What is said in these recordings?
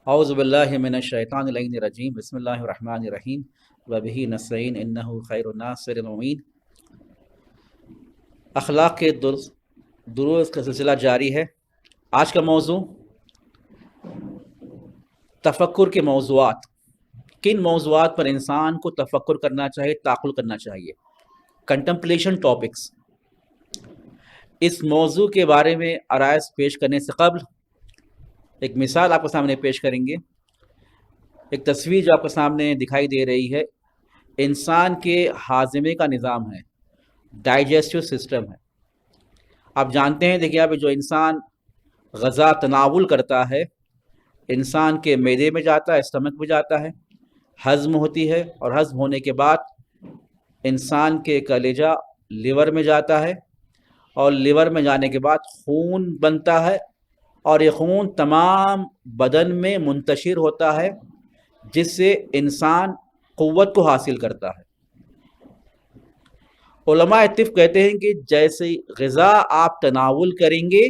اعوذ باللہ من الشیطان الرجیم بسم اللہ الرحمن الرحیم وبہ نستعین انہ خیر الناصر المعین۔ اخلاق کے دروس کا سلسلہ جاری ہے۔ آج کا موضوع تفکر کے موضوعات، کن موضوعات پر انسان کو تفکر کرنا چاہیے، تعقل کرنا چاہیے، کنٹمپلیشن ٹاپکس۔ اس موضوع کے بارے میں آرائز پیش کرنے سے قبل ایک مثال آپ کے سامنے پیش کریں گے۔ ایک تصویر جو آپ کے سامنے دکھائی دے رہی ہے، انسان کے ہاضمے کا نظام ہے، ڈائجسٹو سسٹم ہے۔ آپ جانتے ہیں، دیکھیے آپ جو انسان غذا تناول کرتا ہے، انسان کے معدے میں جاتا ہے، اسٹمک میں جاتا ہے، ہضم ہوتی ہے، اور ہضم ہونے کے بعد انسان کے کلیجہ لیور میں جاتا ہے، اور لیور میں جانے کے بعد خون بنتا ہے، اور یہ خون تمام بدن میں منتشر ہوتا ہے، جس سے انسان قوت کو حاصل کرتا ہے۔ علماء اتفاق کہتے ہیں کہ جیسی غذا آپ تناول کریں گے،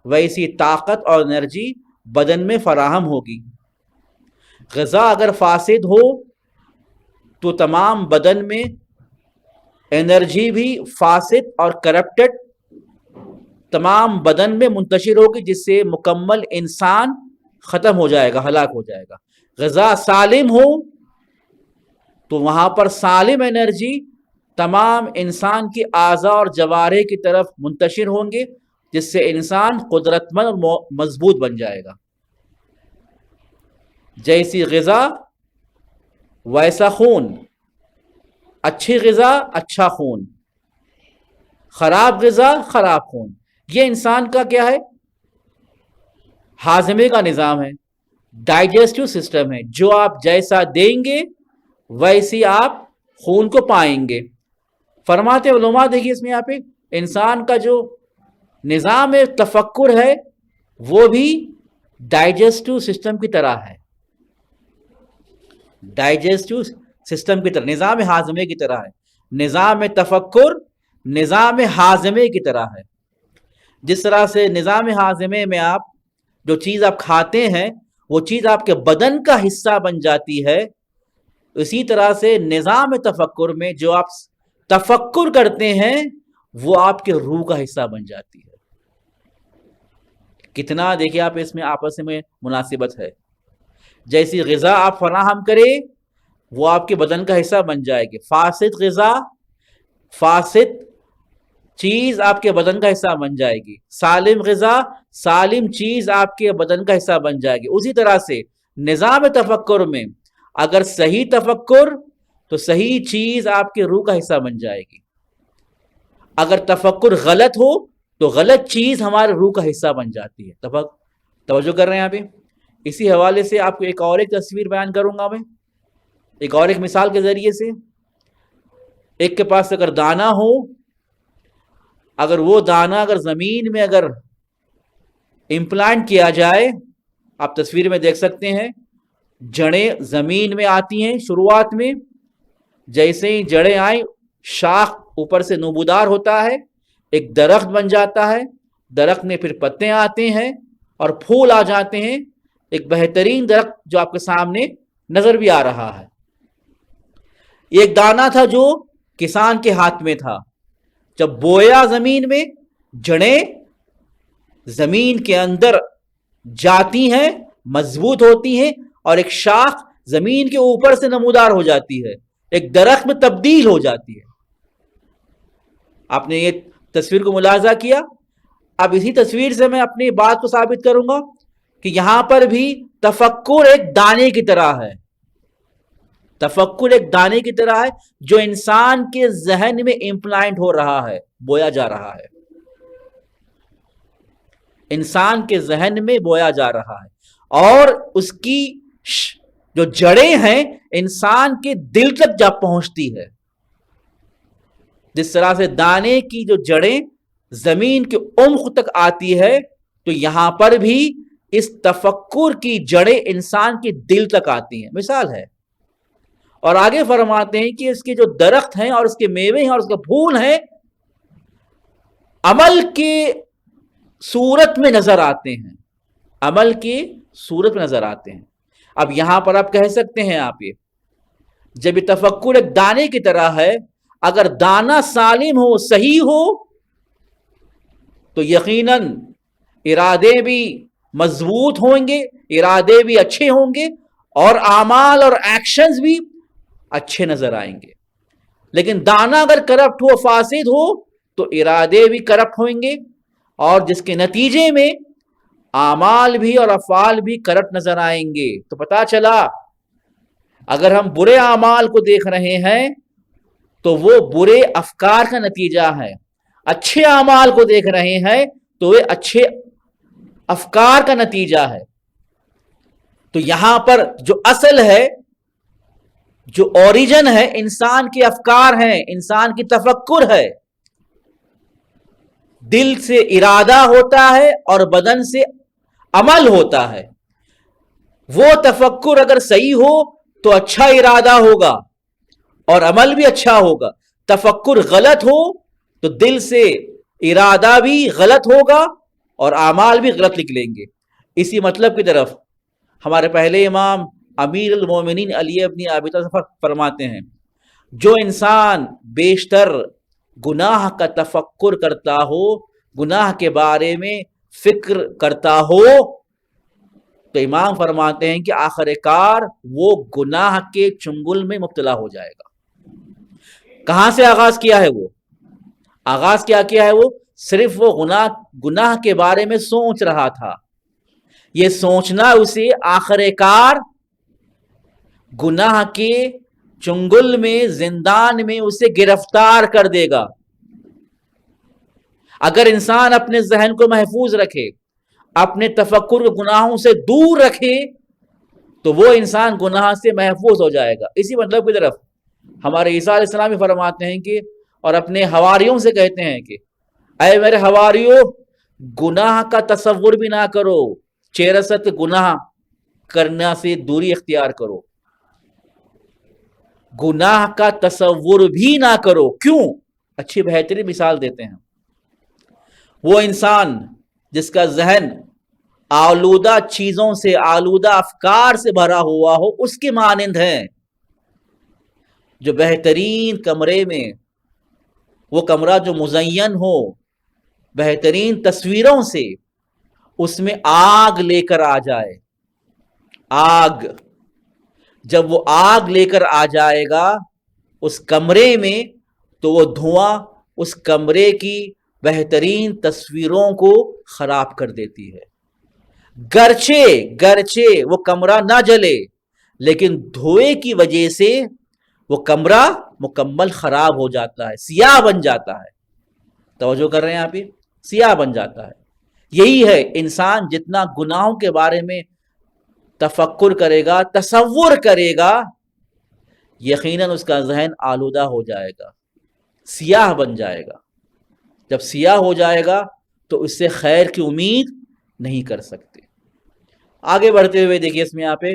ویسی طاقت اور انرجی بدن میں فراہم ہوگی۔ غذا اگر فاسد ہو تو تمام بدن میں انرجی بھی فاسد اور کرپٹڈ تمام بدن میں منتشر ہوگی، جس سے مکمل انسان ختم ہو جائے گا، ہلاک ہو جائے گا۔ غذا سالم ہو تو وہاں پر سالم انرجی تمام انسان کی اعضاء اور جوارح کی طرف منتشر ہوں گے، جس سے انسان قدرت مند اور مضبوط بن جائے گا۔ جیسی غذا ویسا خون، اچھی غذا اچھا خون، خراب غذا خراب خون۔ یہ انسان کا کیا ہے؟ ہاضمے کا نظام ہے، ڈائجسٹو سسٹم ہے۔ جو آپ جیسا دیں گے ویسی آپ خون کو پائیں گے۔ فرماتے علماء، دیکھیے اس میں یہاں پہ انسان کا جو نظام تفکر ہے وہ بھی ڈائجسٹو سسٹم کی طرح ہے، ڈائجسٹو سسٹم کی طرح، نظام ہاضمے کی طرح ہے۔ نظام تفکر نظام ہاضمے کی طرح ہے۔ جس طرح سے نظام ہاضمے میں آپ جو چیز آپ کھاتے ہیں وہ چیز آپ کے بدن کا حصہ بن جاتی ہے، اسی طرح سے نظام تفکر میں جو آپ تفکر کرتے ہیں وہ آپ کے روح کا حصہ بن جاتی ہے۔ کتنا دیکھیے آپ اس میں آپس میں مناسبت ہے۔ جیسی غذا آپ فراہم کرے وہ آپ کے بدن کا حصہ بن جائے گی۔ فاسد غذا، فاسد چیز آپ کے بدن کا حصہ بن جائے گی۔ سالم غذا، سالم چیز آپ کے بدن کا حصہ بن جائے گی۔ اسی طرح سے نظام تفکر میں اگر صحیح تفکر تو صحیح چیز آپ کے روح کا حصہ بن جائے گی۔ اگر تفکر غلط ہو تو غلط چیز ہمارے روح کا حصہ بن جاتی ہے۔ توجہ کر رہے ہیں یہاں پہ؟ اسی حوالے سے آپ کو ایک اور تصویر بیان کروں گا میں، ایک اور مثال کے ذریعے سے۔ ایک کے پاس اگر دانہ ہو، اگر وہ دانہ اگر زمین میں اگر امپلانٹ کیا جائے، آپ تصویر میں دیکھ سکتے ہیں، جڑیں زمین میں آتی ہیں شروعات میں، جیسے ہی جڑیں آئیں شاخ اوپر سے نمودار ہوتا ہے، ایک درخت بن جاتا ہے، درخت میں پھر پتے آتے ہیں اور پھول آ جاتے ہیں، ایک بہترین درخت جو آپ کے سامنے نظر بھی آ رہا ہے۔ ایک دانہ تھا جو کسان کے ہاتھ میں تھا، جب بویا زمین میں، جڑیں زمین کے اندر جاتی ہیں، مضبوط ہوتی ہیں، اور ایک شاخ زمین کے اوپر سے نمودار ہو جاتی ہے، ایک درخت میں تبدیل ہو جاتی ہے۔ آپ نے یہ تصویر کو ملاحظہ کیا؟ اب اسی تصویر سے میں اپنی بات کو ثابت کروں گا کہ یہاں پر بھی تفکر ایک دانے کی طرح ہے. تفکر ایک دانے کی طرح ہے جو انسان کے ذہن میں امپلانٹ ہو رہا ہے، بویا جا رہا ہے، انسان کے ذہن میں بویا جا رہا ہے، اور اس کی جو جڑیں ہیں انسان کے دل تک جا پہنچتی ہے. جس طرح سے دانے کی جو جڑیں زمین کے عمق تک آتی ہے، تو یہاں پر بھی اس تفکر کی جڑیں انسان کے دل تک آتی ہیں. مثال ہے، اور آگے فرماتے ہیں کہ اس کے جو درخت ہیں اور اس کے میوے ہیں اور اس کے پھول ہیں عمل کی صورت میں نظر آتے ہیں، عمل کی صورت میں نظر آتے ہیں. اب یہاں پر آپ کہہ سکتے ہیں، آپ یہ جب یہ تفکر ایک دانے کی طرح ہے، اگر دانہ سالم ہو، صحیح ہو، تو یقیناً ارادے بھی مضبوط ہوں گے، ارادے بھی اچھے ہوں گے، اور اعمال اور ایکشنز بھی اچھے نظر آئیں گے. لیکن دانہ اگر کرپٹ ہو، فاسد ہو، تو ارادے بھی کرپٹ ہوئیں گے، اور جس کے نتیجے میں اعمال بھی اور افعال بھی کرپٹ نظر آئیں گے. تو پتہ چلا اگر ہم برے اعمال کو دیکھ رہے ہیں تو وہ برے افکار کا نتیجہ ہے، اچھے اعمال کو دیکھ رہے ہیں تو وہ اچھے افکار کا نتیجہ ہے. تو یہاں پر جو اصل ہے، جو اوریجن ہے، انسان کے افکار ہیں، انسان کی تفکر ہے. دل سے ارادہ ہوتا ہے اور بدن سے عمل ہوتا ہے. وہ تفکر اگر صحیح ہو تو اچھا ارادہ ہوگا اور عمل بھی اچھا ہوگا. تفکر غلط ہو تو دل سے ارادہ بھی غلط ہوگا اور اعمال بھی غلط نکلیں گے. اسی مطلب کی طرف ہمارے پہلے امام امیر المومنین علی ابن ابی طالب فرماتے ہیں، جو انسان بیشتر گناہ کا تفکر کرتا ہو، گناہ کے بارے میں فکر کرتا ہو، تو امام فرماتے ہیں کہ آخر کار وہ گناہ کے چنگل میں مبتلا ہو جائے گا. کہاں سے آغاز کیا ہے؟ وہ آغاز کیا ہے؟ وہ صرف وہ گناہ کے بارے میں سوچ رہا تھا. یہ سوچنا اسے آخر کار گناہ کے چنگل میں، زندان میں اسے گرفتار کر دے گا. اگر انسان اپنے ذہن کو محفوظ رکھے، اپنے تفکر کو گناہوں سے دور رکھے، تو وہ انسان گناہ سے محفوظ ہو جائے گا. اسی مطلب کی طرف ہمارے عیسیٰ علیہ السلام فرماتے ہیں کہ، اور اپنے حواریوں سے کہتے ہیں کہ اے میرے حواریوں، گناہ کا تصور بھی نہ کرو، چیرست گناہ کرنا سے دوری اختیار کرو. گناہ کا تصور بھی نہ کرو. کیوں؟ اچھی بہترین مثال دیتے ہیں. وہ انسان جس کا ذہن آلودہ چیزوں سے، آلودہ افکار سے بھرا ہوا ہو، اس کے مانند ہیں جو بہترین کمرے میں، وہ کمرہ جو مزین ہو بہترین تصویروں سے، اس میں آگ لے کر آ جائے. آگ، جب وہ آگ لے کر آ جائے گا اس کمرے میں، تو وہ دھواں اس کمرے کی بہترین تصویروں کو خراب کر دیتی ہے. گرچہ وہ کمرہ نہ جلے، لیکن دھوئے کی وجہ سے وہ کمرہ مکمل خراب ہو جاتا ہے، سیاہ بن جاتا ہے. توجہ کر رہے ہیں آپ؟ یہ سیاہ بن جاتا ہے. یہی ہے، انسان جتنا گناہوں کے بارے میں تفکر کرے گا، تصور کرے گا، یقیناً اس کا ذہن آلودہ ہو جائے گا، سیاہ بن جائے گا. جب سیاہ ہو جائے گا تو اس سے خیر کی امید نہیں کر سکتے. آگے بڑھتے ہوئے دیکھیے، اس میں یہاں پہ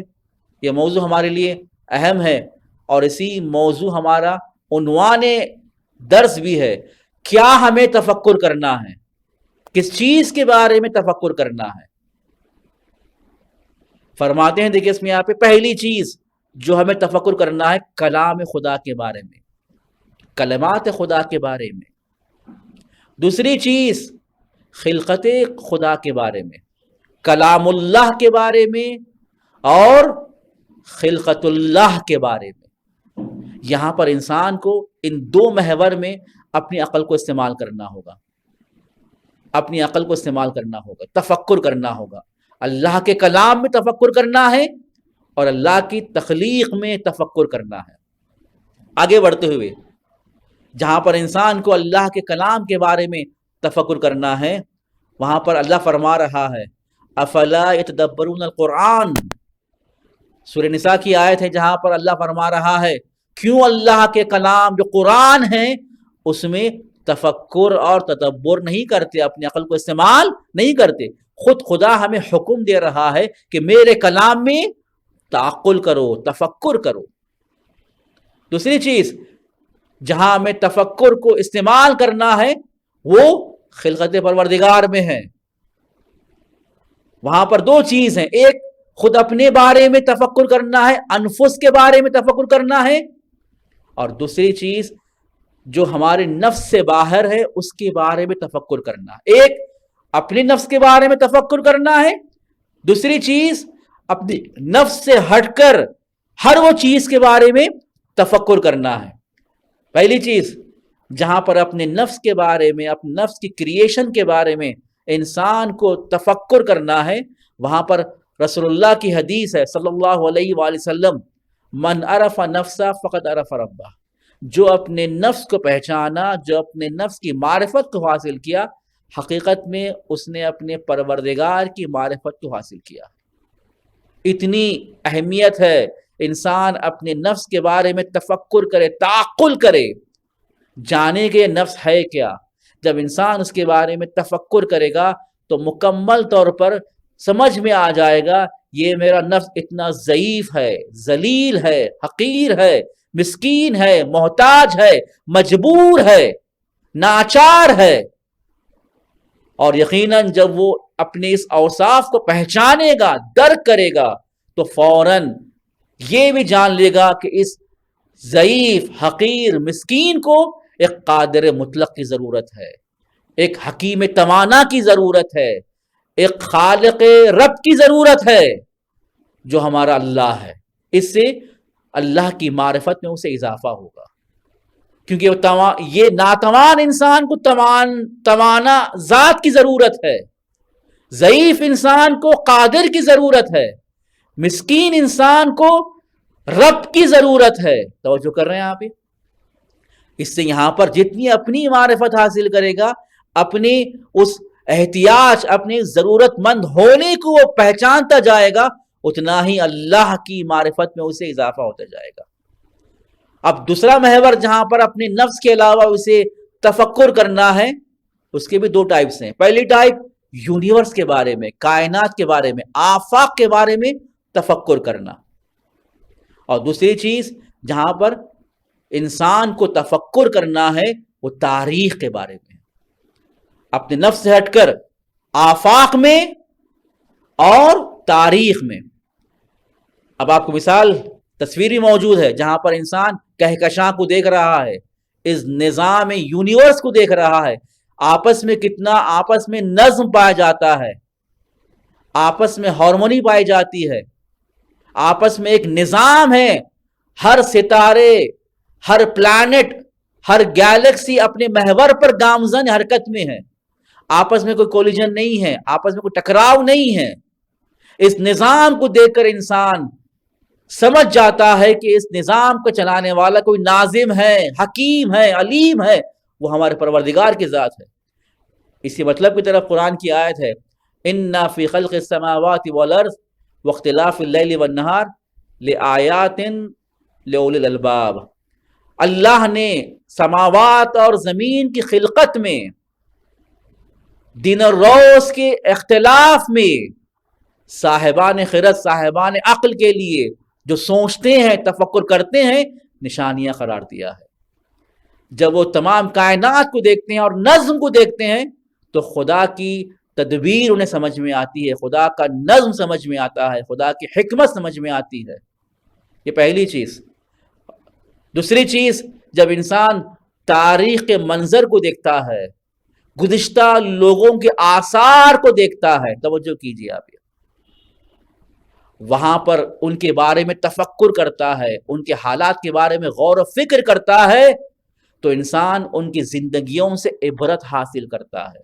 یہ موضوع ہمارے لیے اہم ہے، اور اسی موضوع ہمارا عنوان درس بھی ہے. کیا ہمیں تفکر کرنا ہے؟ کس چیز کے بارے میں تفکر کرنا ہے؟ فرماتے ہیں، دیکھیے اس میں یہاں پہ پہلی چیز جو ہمیں تفکر کرنا ہے، کلام خدا کے بارے میں، کلمات خدا کے بارے میں. دوسری چیز خلقت خدا کے بارے میں، کلام اللہ کے بارے میں اور خلقت اللہ کے بارے میں. یہاں پر انسان کو ان دو محور میں اپنی عقل کو استعمال کرنا ہوگا. اپنی عقل کو استعمال کرنا ہوگا، تفکر کرنا ہوگا، اللہ کے کلام میں تفکر کرنا ہے اور اللہ کی تخلیق میں تفکر کرنا ہے۔ آگے بڑھتے ہوئے جہاں پر انسان کو اللہ کے کلام کے بارے میں تفکر کرنا ہے، وہاں پر اللہ فرما رہا ہے افلا یتدبرون القرآن، سورہ نساء کی آیت ہے جہاں پر اللہ فرما رہا ہے کیوں اللہ کے کلام جو قرآن ہے اس میں تفکر اور تدبر نہیں کرتے، اپنی عقل کو استعمال نہیں کرتے۔ خود خدا ہمیں حکم دے رہا ہے کہ میرے کلام میں تعقل کرو، تفکر کرو۔ دوسری چیز جہاں ہمیں تفکر کو استعمال کرنا ہے وہ خلقت پروردگار میں ہے۔ وہاں پر دو چیز ہیں، ایک خود اپنے بارے میں تفکر کرنا ہے، انفس کے بارے میں تفکر کرنا ہے، اور دوسری چیز جو ہمارے نفس سے باہر ہے اس کے بارے میں تفکر کرنا ہے۔ ایک اپنے نفس کے بارے میں تفکر کرنا ہے، دوسری چیز اپنی نفس سے ہٹ کر ہر وہ چیز کے بارے میں تفکر کرنا ہے۔ پہلی چیز جہاں پر اپنے نفس کے بارے میں، اپنے نفس کی کریشن کے بارے میں انسان کو تفکر کرنا ہے، وہاں پر رسول اللہ کی حدیث ہے صلی اللہ علیہ وآلہ وسلم من عرف نفسہ فقد عرف ربہ، جو اپنے نفس کو پہچانا، جو اپنے نفس کی معرفت کو حاصل کیا، حقیقت میں اس نے اپنے پروردگار کی معرفت کو حاصل کیا۔ اتنی اہمیت ہے انسان اپنے نفس کے بارے میں تفکر کرے، تعقل کرے، جانے کہ یہ نفس ہے کیا۔ جب انسان اس کے بارے میں تفکر کرے گا تو مکمل طور پر سمجھ میں آ جائے گا یہ میرا نفس اتنا ضعیف ہے، ذلیل ہے، حقیر ہے، مسکین ہے، محتاج ہے، مجبور ہے، ناچار ہے۔ اور یقیناً جب وہ اپنے اس اوصاف کو پہچانے گا، درک کرے گا، تو فوراً یہ بھی جان لے گا کہ اس ضعیف، حقیر، مسکین کو ایک قادر مطلق کی ضرورت ہے، ایک حکیم توانا کی ضرورت ہے، ایک خالق رب کی ضرورت ہے جو ہمارا اللہ ہے۔ اس سے اللہ کی معرفت میں اسے اضافہ ہوگا، کیونکہ یہ ناتوان انسان کو توانا ذات کی ضرورت ہے، ضعیف انسان کو قادر کی ضرورت ہے، مسکین انسان کو رب کی ضرورت ہے۔ توجہ کر رہے ہیں آپ؟ اس سے یہاں پر جتنی اپنی معرفت حاصل کرے گا، اپنی اس احتیاج، اپنی ضرورت مند ہونے کو وہ پہچانتا جائے گا، اتنا ہی اللہ کی معرفت میں اسے اضافہ ہوتا جائے گا۔ اب دوسرا محور جہاں پر اپنے نفس کے علاوہ اسے تفکر کرنا ہے، اس کے بھی دو ٹائپس ہیں۔ پہلی ٹائپ یونیورس کے بارے میں، کائنات کے بارے میں، آفاق کے بارے میں تفکر کرنا، اور دوسری چیز جہاں پر انسان کو تفکر کرنا ہے وہ تاریخ کے بارے میں، اپنے نفس سے ہٹ کر آفاق میں اور تاریخ میں۔ اب آپ کو مثال تصویری موجود ہے جہاں پر انسان کہکشاں کو دیکھ رہا ہے، اس نظام یونیورس کو دیکھ رہا ہے، آپس میں کتنا آپس میں نظم پایا جاتا ہے، آپس میں ہارمونی پائی جاتی ہے، آپس میں ایک نظام ہے، ہر ستارے، ہر پلانٹ، ہر گیلیکسی اپنے محور پر گامزن حرکت میں ہے، آپس میں کوئی کولیجن نہیں ہے، آپس میں کوئی ٹکراؤ نہیں ہے۔ اس نظام کو دیکھ کر انسان سمجھ جاتا ہے کہ اس نظام کو چلانے والا کوئی ناظم ہے، حکیم ہے، علیم ہے، وہ ہمارے پروردگار کی ذات ہے۔ اسی مطلب کی طرف قرآن کی آیت ہے اِنَّ فِي خَلْقِ السَّمَاوَاتِ وَالْأَرْضِ وَاخْتِلَافِ اللَّيْلِ وَالنَّهَارِ لِآيَاتٍ لِأُولِي الْأَلْبَابِ، اللہ نے سماوات اور زمین کی خلقت میں، دن اور روز کے اختلاف میں، صاحبان خرد، صاحبان عقل کے لیے جو سوچتے ہیں، تفکر کرتے ہیں، نشانیاں قرار دیا ہے۔ جب وہ تمام کائنات کو دیکھتے ہیں اور نظم کو دیکھتے ہیں تو خدا کی تدبیر انہیں سمجھ میں آتی ہے، خدا کا نظم سمجھ میں آتا ہے، خدا کی حکمت سمجھ میں آتی ہے۔ یہ پہلی چیز۔ دوسری چیز، جب انسان تاریخ کے منظر کو دیکھتا ہے، گزشتہ لوگوں کے آثار کو دیکھتا ہے، توجہ کیجیے آپ، وہاں پر ان کے بارے میں تفکر کرتا ہے، ان کے حالات کے بارے میں غور و فکر کرتا ہے، تو انسان ان کی زندگیوں سے عبرت حاصل کرتا ہے،